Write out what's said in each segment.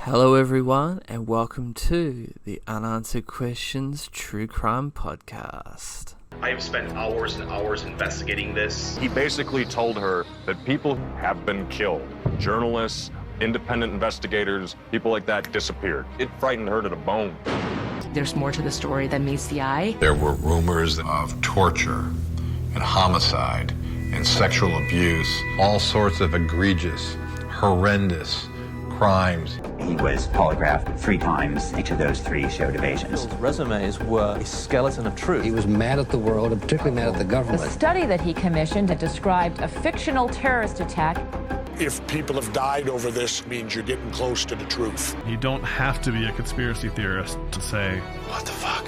Hello everyone, and welcome to the Unanswered Questions True Crime Podcast. I have spent hours and hours investigating this. He basically told her that people have been killed. Journalists, independent investigators, people like that disappeared. It frightened her to the bone. There's more to the story than meets the eye. There were rumors of torture and homicide and sexual abuse, all sorts of egregious, horrendous crimes. He was polygraphed 3 times. Each of those 3 showed evasions. His resumes were a skeleton of truth. He was mad at the world, and particularly mad at the government. The study that he commissioned had described a fictional terrorist attack. If people have died over this, it means you're getting close to the truth. You don't have to be a conspiracy theorist to say, what the fuck?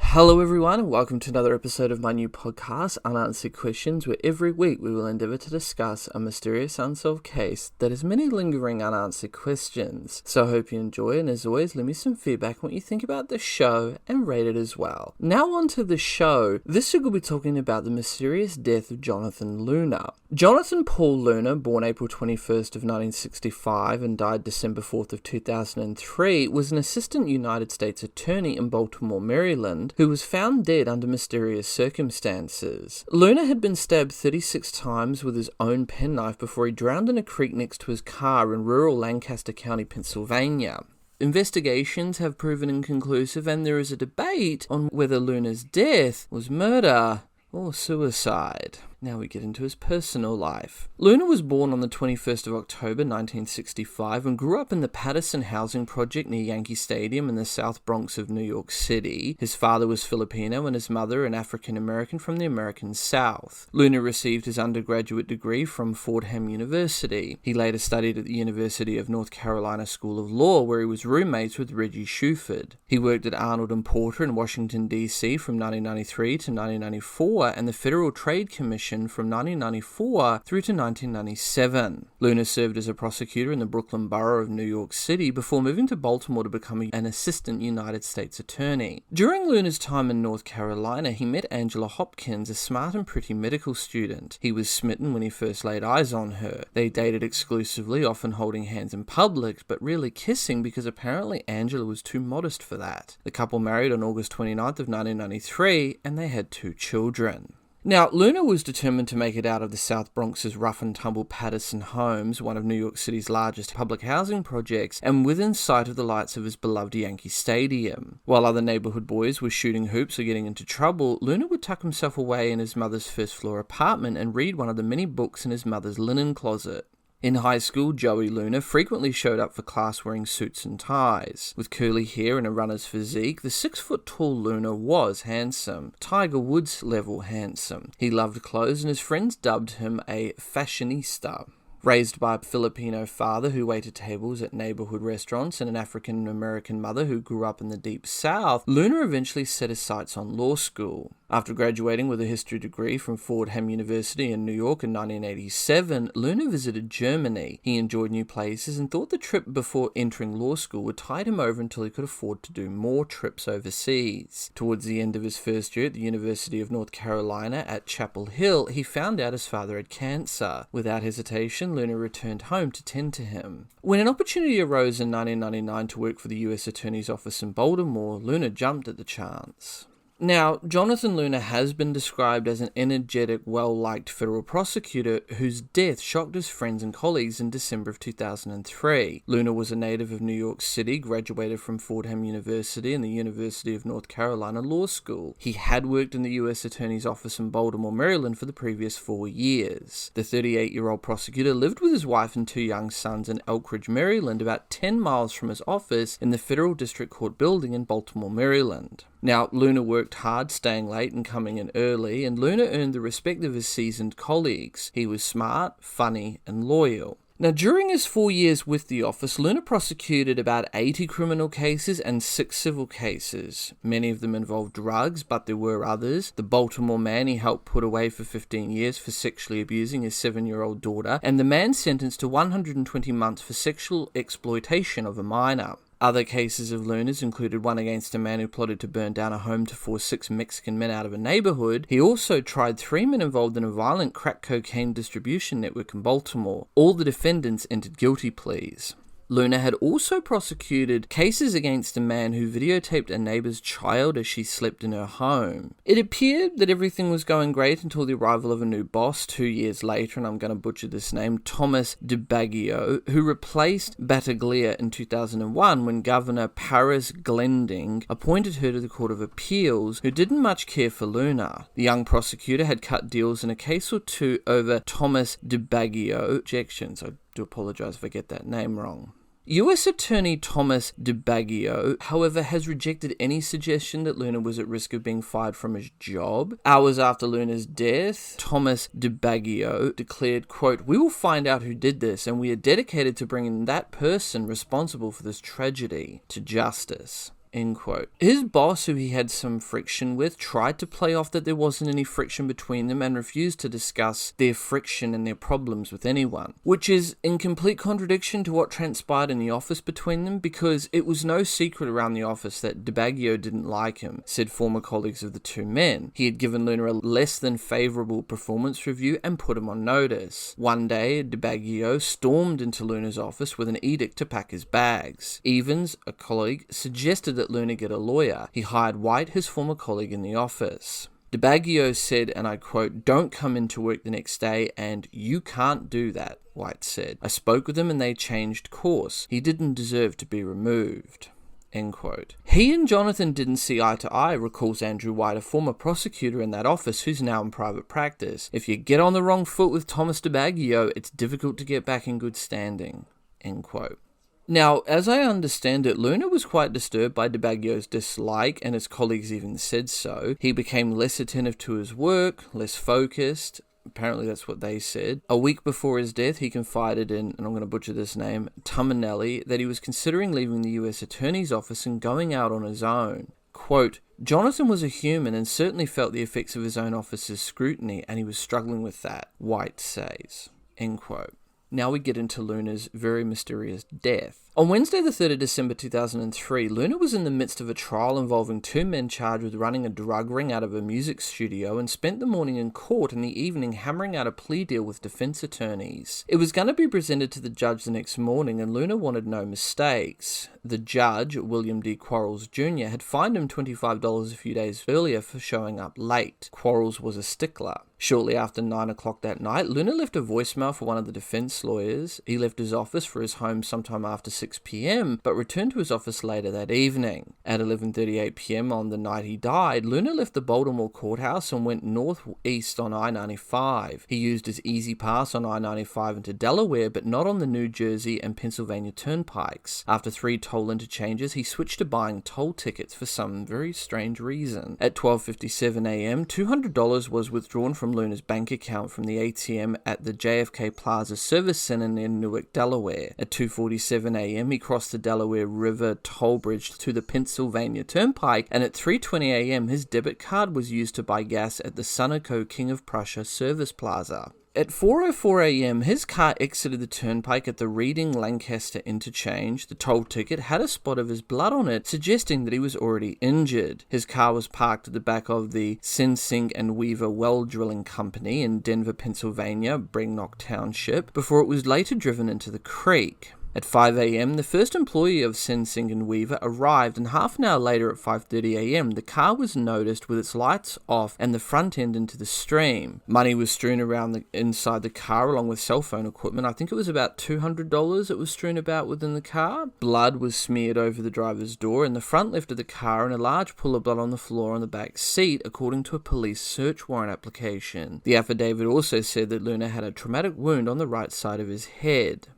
Hello everyone, and welcome to another episode of my new podcast, Unanswered Questions, where every week we will endeavour to discuss a mysterious unsolved case that has many lingering unanswered questions. So I hope you enjoy, and as always, leave me some feedback on what you think about the show and rate it as well. Now on to the show. This week we'll be talking about the mysterious death of Jonathan Luna. Jonathan Paul Luna, born April 21st of 1965 and died December 4th of 2003, was an assistant United States attorney in Baltimore, Maryland, who was found dead under mysterious circumstances. Luna had been stabbed 36 times with his own penknife before he drowned in a creek next to his car in rural Lancaster County, Pennsylvania. Investigations have proven inconclusive, and there is a debate on whether Luna's death was murder or suicide. Now we get into his personal life. Luna was born on the 21st of October 1965 and grew up in the Patterson housing project near Yankee Stadium in the South Bronx of New York City. His father was Filipino and his mother an African American from the American South. Luna received his undergraduate degree from Fordham University. He later studied at the University of North Carolina School of Law, where he was roommates with Reggie Shuford. He worked at Arnold and Porter in Washington, D.C. from 1993 to 1994 and the Federal Trade Commission from 1994 through to 1997. Luna served as a prosecutor in the Brooklyn Borough of New York City before moving to Baltimore to become an assistant United States attorney. During Luna's time in North Carolina, he met Angela Hopkins, a smart and pretty medical student. He was smitten when he first laid eyes on her. They dated exclusively, often holding hands in public, but rarely kissing because apparently Angela was too modest for that. The couple married on August 29th of 1993, and they had 2 children. Now, Luna was determined to make it out of the South Bronx's rough and tumble Patterson Homes, one of New York City's largest public housing projects, and within sight of the lights of his beloved Yankee Stadium. While other neighborhood boys were shooting hoops or getting into trouble, Luna would tuck himself away in his mother's first-floor apartment and read one of the many books in his mother's linen closet. In high school, Joey Luna frequently showed up for class wearing suits and ties. With curly hair and a runner's physique, the 6-foot-tall Luna was handsome, Tiger Woods level handsome. He loved clothes and his friends dubbed him a fashionista. Raised by a Filipino father who waited tables at neighborhood restaurants and an African-American mother who grew up in the Deep South, Luna eventually set his sights on law school. After graduating with a history degree from Fordham University in New York in 1987, Luna visited Germany. He enjoyed new places and thought the trip before entering law school would tide him over until he could afford to do more trips overseas. Towards the end of his first year at the University of North Carolina at Chapel Hill, he found out his father had cancer. Without hesitation, Luna returned home to tend to him. When an opportunity arose in 1999 to work for the U.S. Attorney's Office in Baltimore, Luna jumped at the chance. Now, Jonathan Luna has been described as an energetic, well-liked federal prosecutor whose death shocked his friends and colleagues in December of 2003. Luna was a native of New York City, graduated from Fordham University and the University of North Carolina Law School. He had worked in the U.S. Attorney's Office in Baltimore, Maryland for the previous 4 years. The 38-year-old prosecutor lived with his wife and 2 young sons in Elkridge, Maryland, about 10 miles from his office in the Federal District Court building in Baltimore, Maryland. Now, Luna worked hard, staying late and coming in early, and Luna earned the respect of his seasoned colleagues. He was smart, funny, and loyal. Now, during his 4 years with the office, Luna prosecuted about 80 criminal cases and 6 civil cases. Many of them involved drugs, but there were others. The Baltimore man he helped put away for 15 years for sexually abusing his 7-year-old daughter, and the man sentenced to 120 months for sexual exploitation of a minor. Other cases of Luna's included one against a man who plotted to burn down a home to force 6 Mexican men out of a neighborhood. He also tried 3 men involved in a violent crack cocaine distribution network in Baltimore. All the defendants entered guilty pleas. Luna had also prosecuted cases against a man who videotaped a neighbor's child as she slept in her home. It appeared that everything was going great until the arrival of a new boss 2 years later, and I'm going to butcher this name, Thomas DiBaggio, who replaced Battaglia in 2001 when Governor Paris Glending appointed her to the Court of Appeals, who didn't much care for Luna. The young prosecutor had cut deals in a case or two over Thomas DiBaggio objections. I do apologize if I get that name wrong. U.S. Attorney Thomas DiBaggio, however, has rejected any suggestion that Luna was at risk of being fired from his job. Hours after Luna's death, Thomas DiBaggio declared, quote, "We will find out who did this, and we are dedicated to bringing that person responsible for this tragedy to justice." End quote. His boss, who he had some friction with, tried to play off that there wasn't any friction between them and refused to discuss their friction and their problems with anyone, which is in complete contradiction to what transpired in the office between them, because it was no secret around the office that DiBaggio didn't like him, said former colleagues of the two men. He had given Luna a less than favourable performance review and put him on notice. One day, DiBaggio stormed into Luna's office with an edict to pack his bags. Evans, a colleague, suggested that Luna get a lawyer. He hired White, his former colleague in the office. DiBaggio said, and I quote, "Don't come into work the next day, and you can't do that," White said. "I spoke with him and they changed course. He didn't deserve to be removed." End quote. He and Jonathan didn't see eye to eye, recalls Andrew White, a former prosecutor in that office who's now in private practice. If you get on the wrong foot with Thomas DiBaggio, it's difficult to get back in good standing. End quote. Now, as I understand it, Luna was quite disturbed by DiBaggio's dislike, and his colleagues even said so. He became less attentive to his work, less focused. Apparently that's what they said. A week before his death, he confided in, and I'm going to butcher this name, Tuminelli, that he was considering leaving the US Attorney's office and going out on his own. Quote, "Jonathan was a human and certainly felt the effects of his own office's scrutiny, and he was struggling with that," White says. End quote. Now we get into Luna's very mysterious death. On Wednesday the 3rd of December 2003, Luna was in the midst of a trial involving two men charged with running a drug ring out of a music studio and spent the morning in court and the evening hammering out a plea deal with defense attorneys. It was going to be presented to the judge the next morning, and Luna wanted no mistakes. The judge, William D. Quarles Jr., had fined him $25 a few days earlier for showing up late. Quarles was a stickler. Shortly after 9 o'clock that night, Luna left a voicemail for one of the defense lawyers. He left his office for his home sometime after 6 p.m, but returned to his office later that evening. At 11:38 p.m. on the night he died, Luna left the Baltimore courthouse and went northeast on I-95. He used his Easy Pass on I-95 into Delaware, but not on the New Jersey and Pennsylvania turnpikes. After 3 toll interchanges, he switched to buying toll tickets for some very strange reason. At 12:57 a.m., $200 was withdrawn from Luna's bank account from the ATM at the JFK Plaza Service Center near Newark, Delaware. At 2:47 a.m., he crossed the Delaware River toll bridge to the Pennsylvania Turnpike, and at 3:20 a.m., his debit card was used to buy gas at the Sunoco King of Prussia Service Plaza. At 4:04 a.m., his car exited the turnpike at the Reading Lancaster interchange. The toll ticket had a spot of his blood on it, suggesting that he was already injured. His car was parked at the back of the Sensing and Weaver Well Drilling Company in Denver, Pennsylvania, Brecknock Township, before it was later driven into the creek. At 5 a.m., the first employee of Sensing and Weaver arrived, and half an hour later at 5:30 a.m., the car was noticed with its lights off and the front end into the stream. Money was strewn around inside the car along with cell phone equipment. I think it was about $200 that was strewn about within the car. Blood was smeared over the driver's door and the front left of the car, and a large pool of blood on the floor on the back seat, according to a police search warrant application. The affidavit also said that Luna had a traumatic wound on the right side of his head.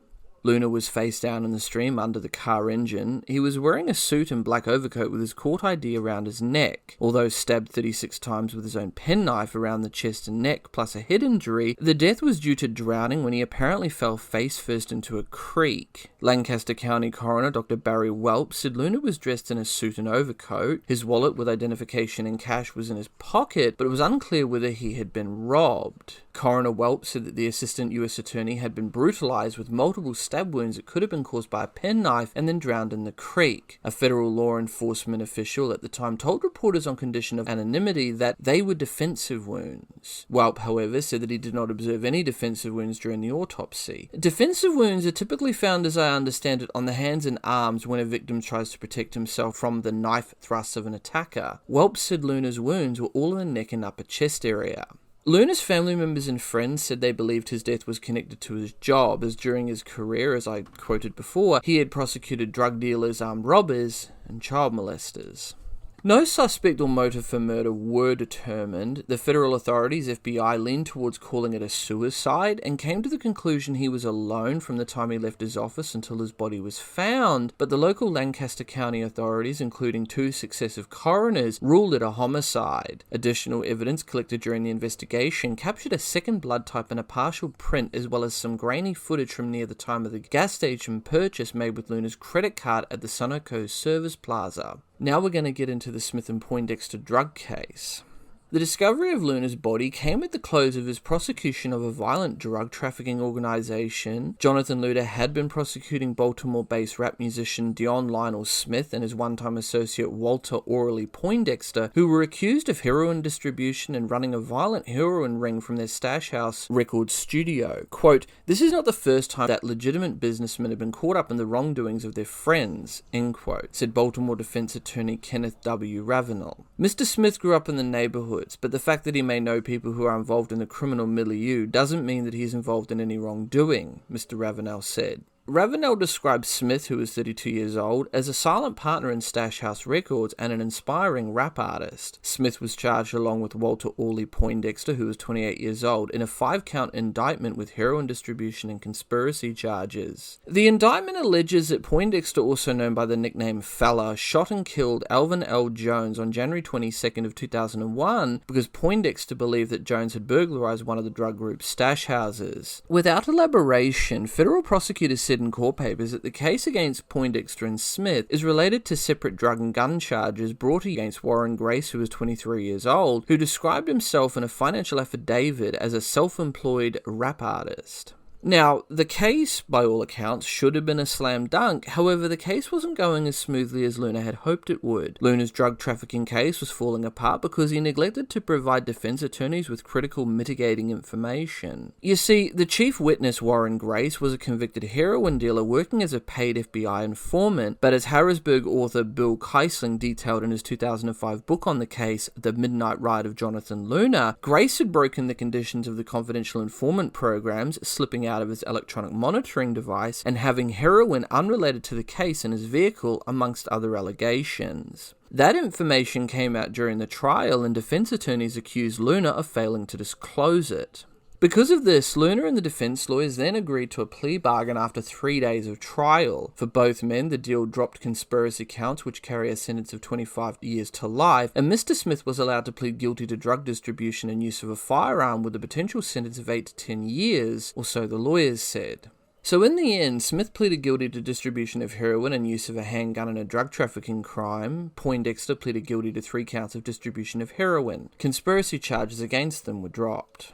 Luna was face down in the stream under the car engine. He was wearing a suit and black overcoat with his court ID around his neck. Although stabbed 36 times with his own penknife around the chest and neck, plus a head injury, the death was due to drowning when he apparently fell face first into a creek. Lancaster County coroner Dr. Barry Welp said Luna was dressed in a suit and overcoat. His wallet with identification and cash was in his pocket, but it was unclear whether he had been robbed. Coroner Welp said that the assistant U.S. attorney had been brutalized with multiple stab wounds that could have been caused by a penknife and then drowned in the creek. A federal law enforcement official at the time told reporters on condition of anonymity that they were defensive wounds. Welp, however, said that he did not observe any defensive wounds during the autopsy. Defensive wounds are typically found, as I understand it, on the hands and arms when a victim tries to protect himself from the knife thrusts of an attacker. Welp said Luna's wounds were all in the neck and upper chest area. Luna's family members and friends said they believed his death was connected to his job, as during his career, as I quoted before, he had prosecuted drug dealers, armed robbers, and child molesters. No suspect or motive for murder were determined. The federal authorities, FBI, leaned towards calling it a suicide and came to the conclusion he was alone from the time he left his office until his body was found, but the local Lancaster County authorities, including 2 successive coroners, ruled it a homicide. Additional evidence collected during the investigation captured a second blood type and a partial print, as well as some grainy footage from near the time of the gas station purchase made with Luna's credit card at the Sunoco Service Plaza. Now we're going to get into the Smith and Poindexter drug case. The discovery of Luna's body came at the close of his prosecution of a violent drug trafficking organization. Jonathan Luna had been prosecuting Baltimore-based rap musician Dion Lionel Smith and his one-time associate Walter Orley Poindexter, who were accused of heroin distribution and running a violent heroin ring from their Stash House record studio. Quote, "This is not the first time that legitimate businessmen have been caught up in the wrongdoings of their friends," end quote, said Baltimore defense attorney Kenneth W. Ravenel. Mr. Smith grew up in the neighborhood, but the fact that he may know people who are involved in the criminal milieu doesn't mean that he is involved in any wrongdoing, Mr. Ravenel said. Ravenel described Smith, who was 32 years old, as a silent partner in Stash House Records and an inspiring rap artist. Smith was charged along with Walter Orley Poindexter, who was 28 years old, in a 5-count indictment with heroin distribution and conspiracy charges. The indictment alleges that Poindexter, also known by the nickname Fella, shot and killed Alvin L. Jones on January 22nd of 2001 because Poindexter believed that Jones had burglarized one of the drug group's stash houses. Without elaboration, federal prosecutors said in court papers that the case against Poindexter and Smith is related to separate drug and gun charges brought against Warren Grace, who was 23 years old, who described himself in a financial affidavit as a self-employed rap artist. Now, the case, by all accounts, should have been a slam dunk. However, the case wasn't going as smoothly as Luna had hoped it would. Luna's drug trafficking case was falling apart because he neglected to provide defense attorneys with critical mitigating information. You see, the chief witness, Warren Grace, was a convicted heroin dealer working as a paid FBI informant, but as Harrisburg author Bill Keisling detailed in his 2005 book on the case, The Midnight Ride of Jonathan Luna, Grace had broken the conditions of the confidential informant programs, slipping out of his electronic monitoring device and having heroin unrelated to the case in his vehicle, amongst other allegations. That information came out during the trial, and defense attorneys accused Luna of failing to disclose it. Because of this, Luna and the defense lawyers then agreed to a plea bargain after 3 days of trial. For both men, the deal dropped conspiracy counts, which carry a sentence of 25 years to life, and Mr. Smith was allowed to plead guilty to drug distribution and use of a firearm with a potential sentence of 8 to 10 years, or so the lawyers said. So in the end, Smith pleaded guilty to distribution of heroin and use of a handgun in a drug trafficking crime. Poindexter pleaded guilty to 3 counts of distribution of heroin. Conspiracy charges against them were dropped.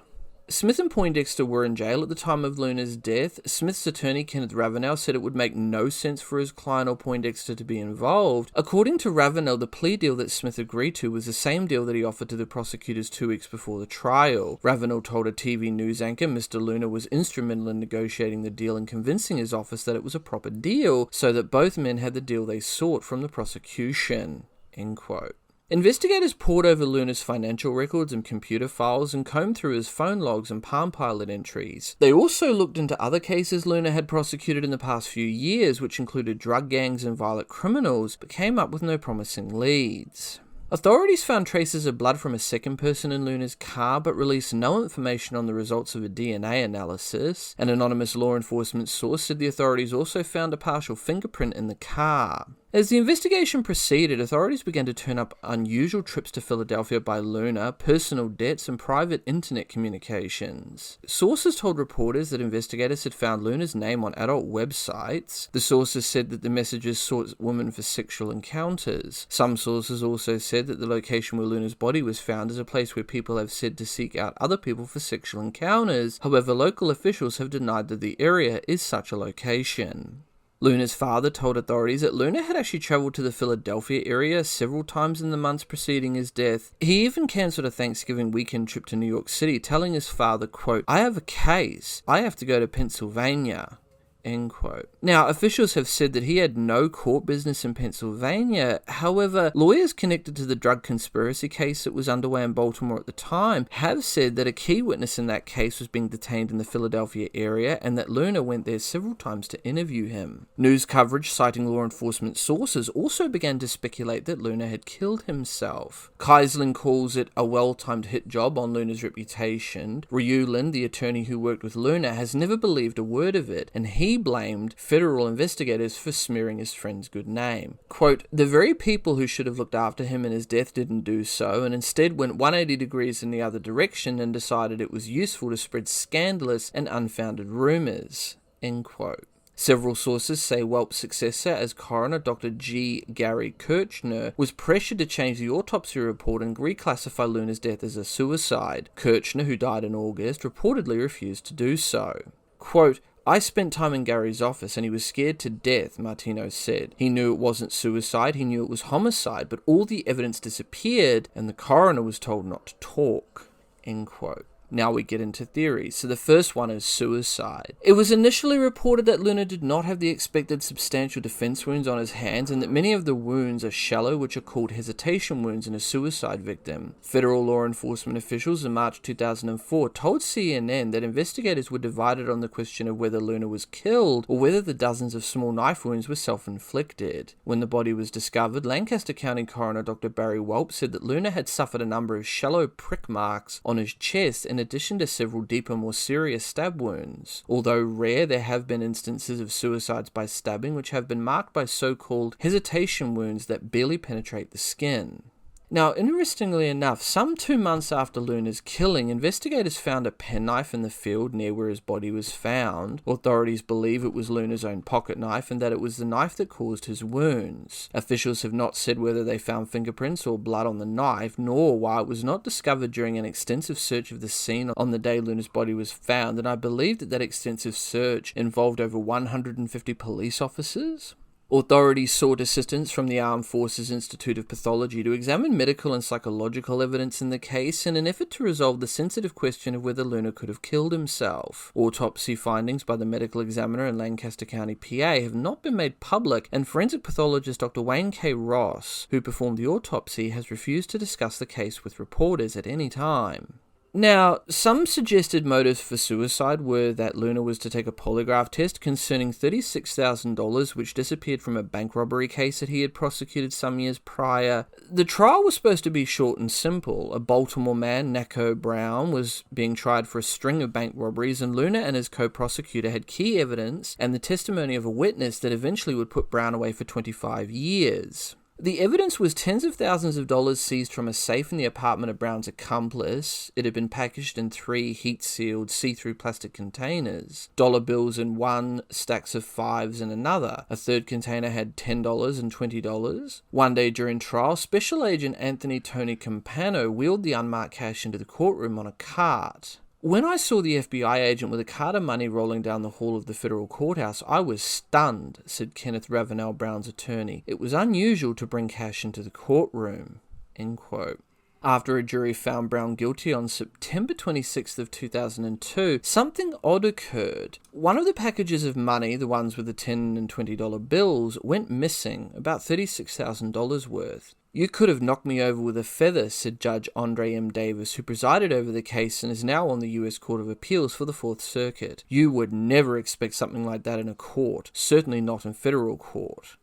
Smith and Poindexter were in jail at the time of Luna's death. Smith's attorney, Kenneth Ravenel, said it would make no sense for his client or Poindexter to be involved. According to Ravenel, the plea deal that Smith agreed to was the same deal that he offered to the prosecutors 2 weeks before the trial. Ravenel told a TV news anchor Mr. Luna was instrumental in negotiating the deal and convincing his office that it was a proper deal, so that both men had the deal they sought from the prosecution. End quote. Investigators pored over Luna's financial records and computer files and combed through his phone logs and Palm Pilot entries. They also looked into other cases Luna had prosecuted in the past few years, which included drug gangs and violent criminals, but came up with no promising leads. Authorities found traces of blood from a second person in Luna's car, but released no information on the results of a DNA analysis. An anonymous law enforcement source said the authorities also found a partial fingerprint in the car. As the investigation proceeded, authorities began to turn up unusual trips to Philadelphia by Luna, personal debts, and private internet communications. Sources told reporters that investigators had found Luna's name on adult websites. The sources said that the messages sought women for sexual encounters. Some sources also said that the location where Luna's body was found is a place where people have said to seek out other people for sexual encounters. However, local officials have denied that the area is such a location. Luna's father told authorities that Luna had actually travelled to the Philadelphia area several times in the months preceding his death. He even cancelled a Thanksgiving weekend trip to New York City, telling his father, quote, "I have a case. I have to go to Pennsylvania." End quote. Now, officials have said that he had no court business in Pennsylvania. However, lawyers connected to the drug conspiracy case that was underway in Baltimore at the time have said that a key witness in that case was being detained in the Philadelphia area and that Luna went there several times to interview him. News coverage citing law enforcement sources also began to speculate that Luna had killed himself. Kaiserlin calls it a well-timed hit job on Luna's reputation. Ryulin, the attorney who worked with Luna, has never believed a word of it, and he blamed federal investigators for smearing his friend's good name. Quote, "The very people who should have looked after him in his death didn't do so, and instead went 180 degrees in the other direction and decided it was useful to spread scandalous and unfounded rumors." End quote. Several sources say Welp's successor as coroner, Dr. G. Gary Kirchner, was pressured to change the autopsy report and reclassify Luna's death as a suicide. Kirchner, who died in August, reportedly refused to do so. Quote, "I spent time in Gary's office and he was scared to death," Martino said. "He knew it wasn't suicide, he knew it was homicide, but all the evidence disappeared and the coroner was told not to talk." End quote. Now we get into theories. So the first one is suicide. It was initially reported that Luna did not have the expected substantial defense wounds on his hands and that many of the wounds are shallow, which are called hesitation wounds in a suicide victim. Federal law enforcement officials in March 2004 told CNN that investigators were divided on the question of whether Luna was killed or whether the dozens of small knife wounds were self-inflicted. When the body was discovered, Lancaster County coroner Dr. Barry Welp said that Luna had suffered a number of shallow prick marks on his chest in addition to several deeper, more serious stab wounds. Although rare, there have been instances of suicides by stabbing which have been marked by so-called hesitation wounds that barely penetrate the skin. Now, interestingly enough, some 2 months after Luna's killing, investigators found a penknife in the field near where his body was found. Authorities believe it was Luna's own pocket knife and that it was the knife that caused his wounds. Officials have not said whether they found fingerprints or blood on the knife, nor why it was not discovered during an extensive search of the scene on the day Luna's body was found, and I believe that extensive search involved over 150 police officers. Authorities sought assistance from the Armed Forces Institute of Pathology to examine medical and psychological evidence in the case in an effort to resolve the sensitive question of whether Luna could have killed himself. Autopsy findings by the medical examiner in Lancaster County, PA have not been made public, and forensic pathologist Dr. Wayne K. Ross, who performed the autopsy, has refused to discuss the case with reporters at any time. Now, some suggested motives for suicide were that Luna was to take a polygraph test concerning $36,000 which disappeared from a bank robbery case that he had prosecuted some years prior. The trial was supposed to be short and simple. A Baltimore man, Naco Brown, was being tried for a string of bank robberies, and Luna and his co-prosecutor had key evidence and the testimony of a witness that eventually would put Brown away for 25 years. The evidence was tens of thousands of dollars seized from a safe in the apartment of Brown's accomplice. It had been packaged in 3 heat-sealed, see-through plastic containers. Dollar bills in one, stacks of 5s in another. A third container had $10 and $20. One day during trial, Special Agent Anthony Tony Campano wheeled the unmarked cash into the courtroom on a cart. When I saw the FBI agent with a cart of money rolling down the hall of the federal courthouse, I was stunned, said Kenneth Ravenel, Brown's attorney. It was unusual to bring cash into the courtroom. End quote. After a jury found Brown guilty on September 26th of 2002, something odd occurred. One of the packages of money, the ones with the $10 and $20 bills, went missing, about $36,000 worth. "You could have knocked me over with a feather," said Judge Andre M. Davis, who presided over the case and is now on the U.S. Court of Appeals for the Fourth Circuit. "You would never expect something like that in a court, certainly not in federal court."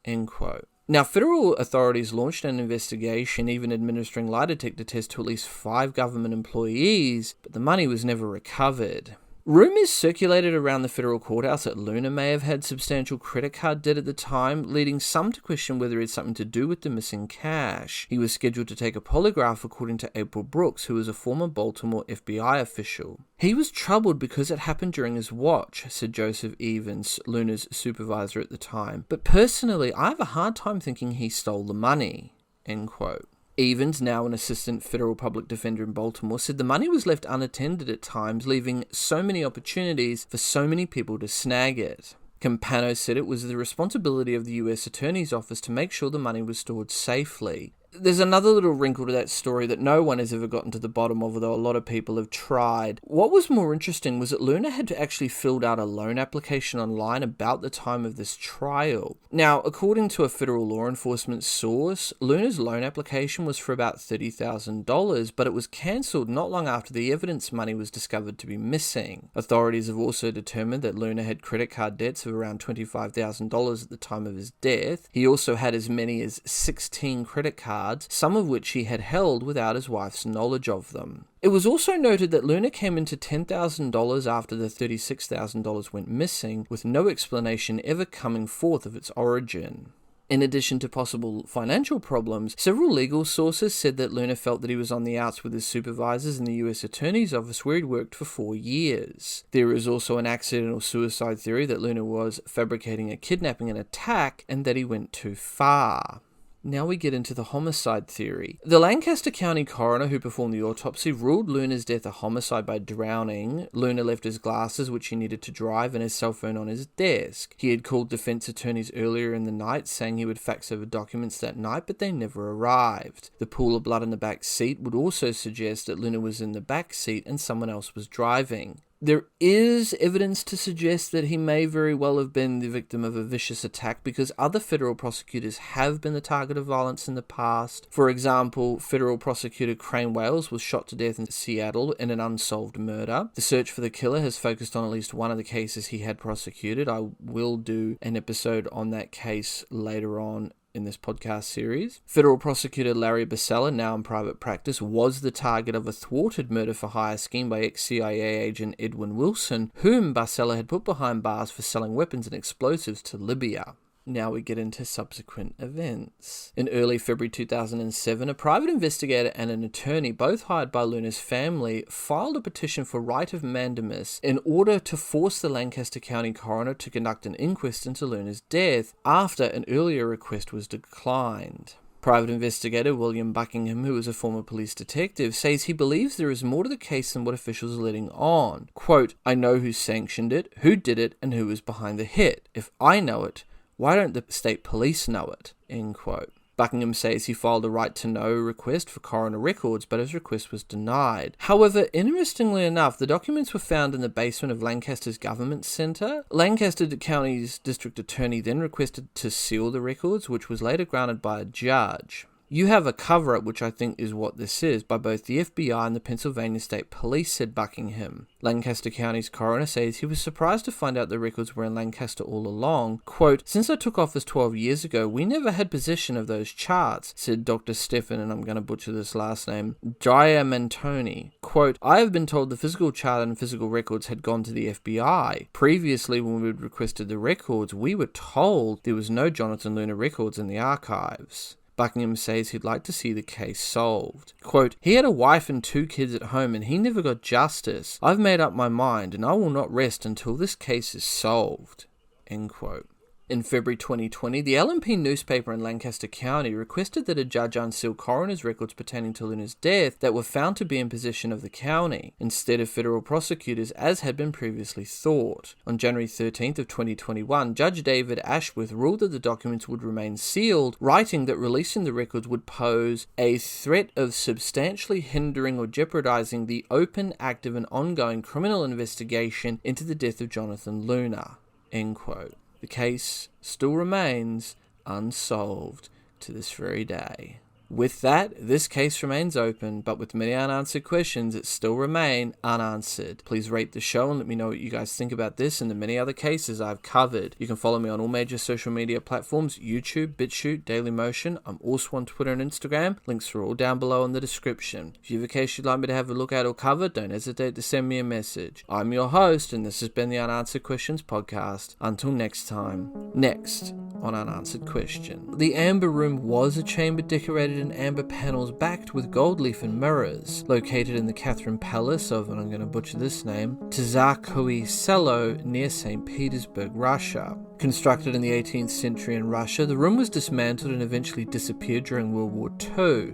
End quote. Now, federal authorities launched an investigation, even administering lie detector tests to at least 5 government employees, but the money was never recovered. Rumours circulated around the federal courthouse that Luna may have had substantial credit card debt at the time, leading some to question whether it had something to do with the missing cash. He was scheduled to take a polygraph, according to April Brooks, who was a former Baltimore FBI official. He was troubled because it happened during his watch, said Joseph Evans, Luna's supervisor at the time. But personally, I have a hard time thinking he stole the money. End quote. Evans, now an assistant federal public defender in Baltimore, said the money was left unattended at times, leaving so many opportunities for so many people to snag it. Campano said it was the responsibility of the U.S. Attorney's Office to make sure the money was stored safely. There's another little wrinkle to that story that no one has ever gotten to the bottom of, although a lot of people have tried. What was more interesting was that Luna had actually filled out a loan application online about the time of this trial. Now, according to a federal law enforcement source, Luna's loan application was for about $30,000, but it was cancelled not long after the evidence money was discovered to be missing. Authorities have also determined that Luna had credit card debts of around $25,000 at the time of his death. He also had as many as 16 credit cards, some of which he had held without his wife's knowledge of them. It was also noted that Luna came into $10,000 after the $36,000 went missing, with no explanation ever coming forth of its origin. In addition to possible financial problems, several legal sources said that Luna felt that he was on the outs with his supervisors in the U.S. Attorney's Office, where he'd worked for 4 years. There is also an accidental suicide theory that Luna was fabricating a kidnapping and attack, and that he went too far. Now we get into the homicide theory. The Lancaster County coroner who performed the autopsy ruled Luna's death a homicide by drowning. Luna left his glasses, which he needed to drive, and his cell phone on his desk. He had called defense attorneys earlier in the night, saying he would fax over documents that night, but they never arrived. The pool of blood in the back seat would also suggest that Luna was in the back seat and someone else was driving. There is evidence to suggest that he may very well have been the victim of a vicious attack, because other federal prosecutors have been the target of violence in the past. For example, federal prosecutor Crane Wales was shot to death in Seattle in an unsolved murder. The search for the killer has focused on at least one of the cases he had prosecuted. I will do an episode on that case later on in this podcast series. Federal prosecutor Larry Basella, now in private practice, was the target of a thwarted murder-for-hire scheme by ex-CIA agent Edwin Wilson, whom Basella had put behind bars for selling weapons and explosives to Libya. Now we get into subsequent events. In early February 2007, a private investigator and an attorney, both hired by Luna's family, filed a petition for writ of mandamus in order to force the Lancaster County coroner to conduct an inquest into Luna's death after an earlier request was declined. Private investigator William Buckingham, who is a former police detective, says he believes there is more to the case than what officials are letting on. Quote, "I know who sanctioned it, who did it, and who was behind the hit. If I know it, why don't the state police know it?" End quote. Buckingham says he filed a right-to-know request for coroner records, but his request was denied. However, interestingly enough, the documents were found in the basement of Lancaster's government center. Lancaster County's district attorney then requested to seal the records, which was later granted by a judge. "You have a cover-up, which I think is what this is, by both the FBI and the Pennsylvania State Police," said Buckingham. Lancaster County's coroner says he was surprised to find out the records were in Lancaster all along. Quote, "Since I took office 12 years ago, we never had possession of those charts," said Dr. Stephen, and I'm going to butcher this last name, Diamantoni. Quote, "I have been told the physical chart and physical records had gone to the FBI. Previously, when we requested the records, we were told there was no Jonathan Luna records in the archives." Buckingham says he'd like to see the case solved. Quote, "He had a wife and 2 kids at home and he never got justice. I've made up my mind and I will not rest until this case is solved." End quote. In February 2020, the LNP newspaper in Lancaster County requested that a judge unseal coroner's records pertaining to Luna's death that were found to be in possession of the county, instead of federal prosecutors as had been previously thought. On January 13th of 2021, Judge David Ashworth ruled that the documents would remain sealed, writing that releasing the records would pose a threat of substantially hindering or jeopardizing the open, active, and ongoing criminal investigation into the death of Jonathan Luna. End quote. The case still remains unsolved to this very day. With that, this case remains open, but with many unanswered questions that still remain unanswered. Please rate the show and let me know what you guys think about this and the many other cases I've covered. You can follow me on all major social media platforms, YouTube, BitChute, Dailymotion. I'm also on Twitter and Instagram. Links are all down below in the description. If you have a case you'd like me to have a look at or cover, don't hesitate to send me a message. I'm your host, and this has been the Unanswered Questions Podcast. Until next time. Next on Unanswered Question. The Amber Room was a chamber decorated in amber panels backed with gold leaf and mirrors, located in the Catherine Palace of, and I'm going to butcher this name, Tzarskoye Selo near St. Petersburg, Russia. Constructed in the 18th century in Russia, the room was dismantled and eventually disappeared during World War II.